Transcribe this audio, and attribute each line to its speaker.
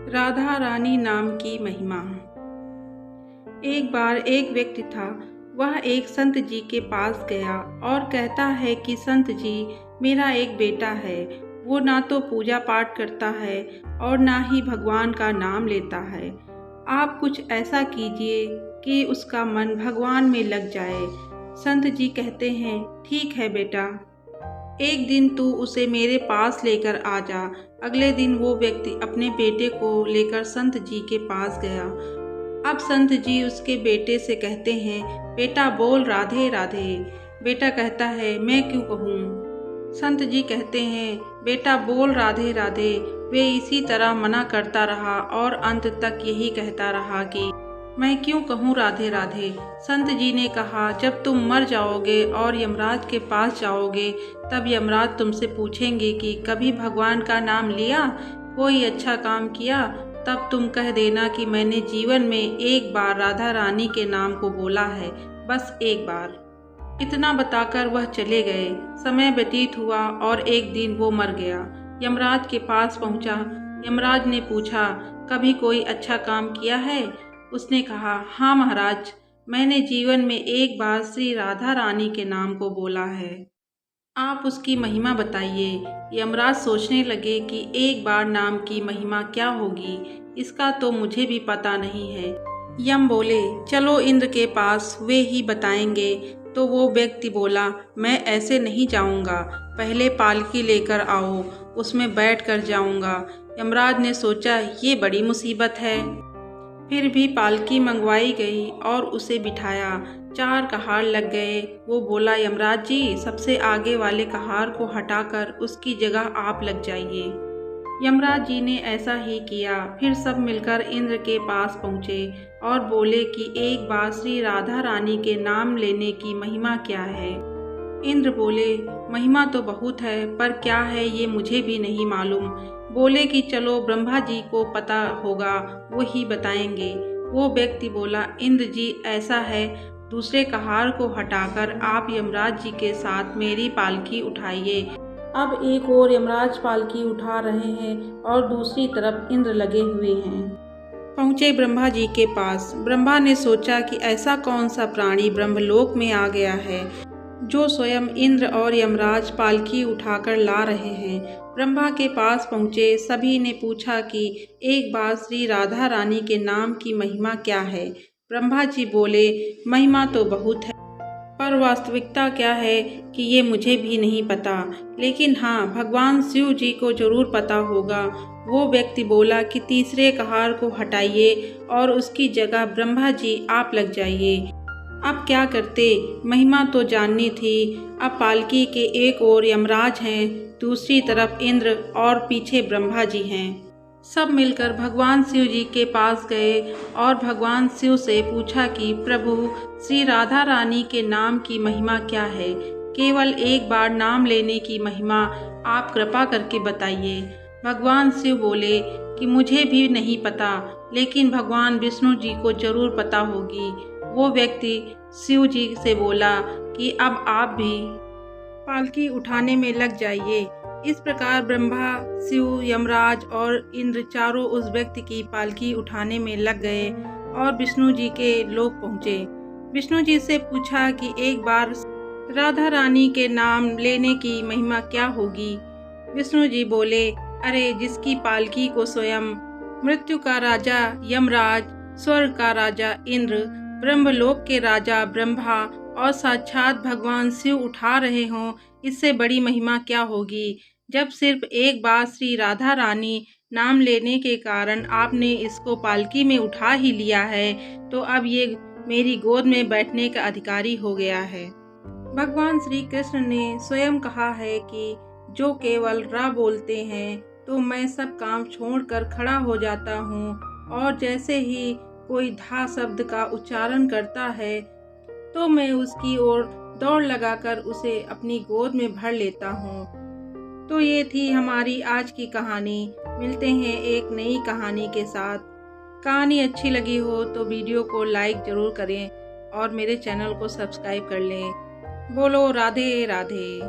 Speaker 1: राधा रानी नाम की महिमा। एक बार एक व्यक्ति था। वह एक संत जी के पास गया और कहता है कि संत जी, मेरा एक बेटा है। वो ना तो पूजा पाठ करता है और ना ही भगवान का नाम लेता है। आप कुछ ऐसा कीजिए कि उसका मन भगवान में लग जाए। संत जी कहते हैं, ठीक है बेटा, एक दिन तू उसे मेरे पास लेकर आ जा। अगले दिन वो व्यक्ति अपने बेटे को लेकर संत जी के पास गया। अब संत जी उसके बेटे से कहते हैं, बेटा बोल राधे राधे। बेटा कहता है, मैं क्यों कहूँ। संत जी कहते हैं, बेटा बोल राधे राधे। वे इसी तरह मना करता रहा और अंत तक यही कहता रहा कि मैं क्यों कहूँ राधे राधे। संत जी ने कहा, जब तुम मर जाओगे और यमराज के पास जाओगे, तब यमराज तुमसे पूछेंगे कि कभी भगवान का नाम लिया, कोई अच्छा काम किया, तब तुम कह देना कि मैंने जीवन में एक बार राधा रानी के नाम को बोला है, बस एक बार। इतना बताकर वह चले गए। समय व्यतीत हुआ और एक दिन वो मर गया। यमराज के पास पहुंचा। यमराज ने पूछा, कभी कोई अच्छा काम किया है? उसने कहा, हाँ महाराज, मैंने जीवन में एक बार श्री राधा रानी के नाम को बोला है। आप उसकी महिमा बताइए। यमराज सोचने लगे कि एक बार नाम की महिमा क्या होगी, इसका तो मुझे भी पता नहीं है। यम बोले, चलो इंद्र के पास, वे ही बताएंगे। तो वो व्यक्ति बोला, मैं ऐसे नहीं जाऊंगा, पहले पालकी लेकर आओ, उसमें बैठ कर जाऊंगा। यमराज ने सोचा, ये बड़ी मुसीबत है। फिर भी पालकी मंगवाई गई और उसे बिठाया। 4 कहार लग गए। वो बोला, यमराज जी, सबसे आगे वाले कहार को हटाकर उसकी जगह आप लग जाइए। यमराज जी ने ऐसा ही किया। फिर सब मिलकर इंद्र के पास पहुँचे और बोले कि एक बार श्री राधा रानी के नाम लेने की महिमा क्या है। इंद्र बोले, महिमा तो बहुत है, पर क्या है ये मुझे भी नहीं मालूम। बोले कि चलो ब्रह्मा जी को पता होगा, वो ही बताएंगे। वो व्यक्ति बोला, इंद्र जी ऐसा है, दूसरे कहार को हटाकर आप यमराज जी के साथ मेरी पालकी उठाइए। अब एक और यमराज पालकी उठा रहे हैं और दूसरी तरफ इंद्र लगे हुए हैं। पहुँचे ब्रह्मा जी के पास। ब्रह्मा ने सोचा कि ऐसा कौन सा प्राणी ब्रह्मलोक में आ गया है जो स्वयं इंद्र और यमराज पालकी उठाकर ला रहे हैं। ब्रह्मा के पास पहुँचे। सभी ने पूछा कि एक बार श्री राधा रानी के नाम की महिमा क्या है। ब्रह्मा जी बोले, महिमा तो बहुत है, पर वास्तविकता क्या है कि ये मुझे भी नहीं पता, लेकिन हाँ, भगवान शिव जी को जरूर पता होगा। वो व्यक्ति बोला कि तीसरे कहार को हटाइए और उसकी जगह ब्रह्मा जी आप लग जाइए। अब क्या करते, महिमा तो जाननी थी। अब पालकी के एक ओर यमराज हैं, दूसरी तरफ इंद्र और पीछे ब्रह्मा जी हैं। सब मिलकर भगवान शिव जी के पास गए और भगवान शिव से पूछा कि प्रभु, श्री राधा रानी के नाम की महिमा क्या है? केवल एक बार नाम लेने की महिमा आप कृपा करके बताइए। भगवान शिव बोले कि मुझे भी नहीं पता, लेकिन भगवान विष्णु जी को जरूर पता होगी। वो व्यक्ति शिव जी से बोला कि अब आप भी पालकी उठाने में लग जाइए। इस प्रकार ब्रह्मा, शिव, यमराज और इंद्र चारों उस व्यक्ति की पालकी उठाने में लग गए और विष्णु जी के लोक पहुँचे। विष्णु जी से पूछा कि एक बार राधा रानी के नाम लेने की महिमा क्या होगी। विष्णु जी बोले, अरे, जिसकी पालकी को स्वयं मृत्यु का राजा यमराज, स्वर्ग का राजा इंद्र, ब्रह्मलोक के राजा ब्रह्मा और साक्षात भगवान शिव उठा रहे हों, इससे बड़ी महिमा क्या होगी। जब सिर्फ एक बार श्री राधा रानी नाम लेने के कारण आपने इसको पालकी में उठा ही लिया है, तो अब ये मेरी गोद में बैठने का अधिकारी हो गया है। भगवान श्री कृष्ण ने स्वयं कहा है कि जो केवल रा बोलते हैं तो मैं सब काम छोड़कर खड़ा हो जाता हूँ, और जैसे ही कोई धा शब्द का उच्चारण करता है तो मैं उसकी ओर दौड़ लगाकर उसे अपनी गोद में भर लेता हूँ। तो ये थी हमारी आज की कहानी। मिलते हैं एक नई कहानी के साथ। कहानी अच्छी लगी हो तो वीडियो को लाइक ज़रूर करें और मेरे चैनल को सब्सक्राइब कर लें। बोलो राधे राधे।